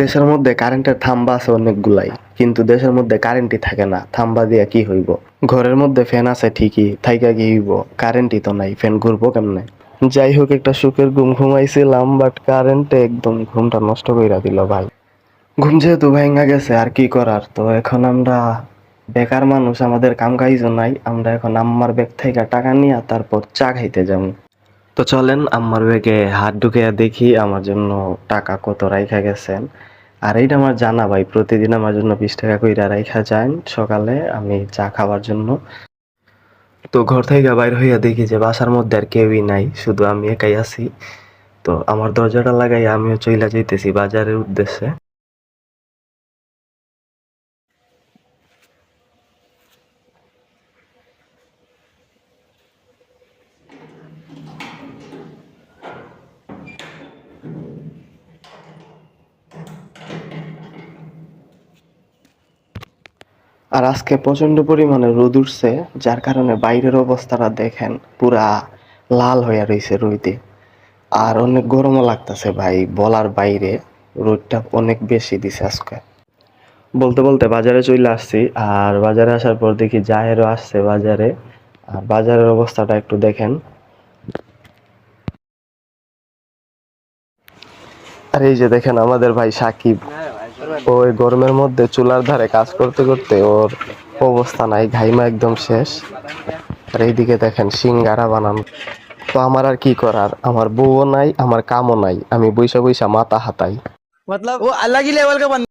দেশের মধ্যে কারেন্টের থাম্বা আছে অনেকগুলাই, কিন্তু দেশের মধ্যে কারেন্টই থাকে না। থাম্বা দিয়া কি হইব? ঘরের মধ্যে ফ্যান আছে ঠিকই, থাইকা কি হইব? কারেন্টই তো নাই, ফ্যান ঘুরবো কেমনে? যাই হোক, একটা সুখের ঘুম ঘুমাইছিলাম, বাট কারেন্টে একদম ঘুমটা নষ্ট কইরা দিল ভাই। ঘুম যেহেতু ভাঙা গেছে, আর কি করার। তো এখন আমরা বেকার মানুষ, আমাদের কাম কাজও নাই। আমরা এখন আম্মার ব্যাগ থেকে টাকা নিয়ে তারপর চা খাইতে যাবো। তো চলেন আম্মার ব্যাগে হাত ঢুকিয়ে দেখি আমার জন্য টাকা কত রাইখা গেছেন। আর এইটা আমার জানা ভাই, প্রতিদিন আমার জন্য 20 টাকা কইরা রাইখা যান সকালে আমি চা খাওয়ার জন্য। তো ঘর থেকে বাইর হইয়া দেখি যে বাসার মধ্যে আর কেউই নাই, শুধু আমি একাই আছি। তো আমার দরজাটা লাগাই আমিও চইলা যাইতেছি বাজারের উদ্দেশ্যে। আর আজকে প্রচন্ড পরিমাণে রোদ উঠছে, যার কারণে বাইরের অবস্থাটা দেখেন, পুরা লাল হইয়া রইছে রোদে। আর অনেক গরমও লাগতেছে ভাই, বলার বাইরে। রোদটা অনেক বেশি দিছে আজকে। বলতে বলতে বাজারে চলে আসছি, আর বাজারে আসার পর দেখি জাহেরও আসছে বাজারে। আর বাজারের অবস্থাটা একটু দেখেন। আর এই যে দেখেন আমাদের ভাই সাকিব, ওই গরমের মধ্যে চুলার ধারে কাজ করতে করতে ওর অবস্থা নাই, ঘাইমা একদম শেষ। আর এইদিকে দেখেন সিঙ্গারা বানানো। তো আমার আর কি করার, আমার বউও নাই, আমার কামও নাই, আমি বইসা বইসা মাথা হাতাই। मतलब वो अलग ही लेवल का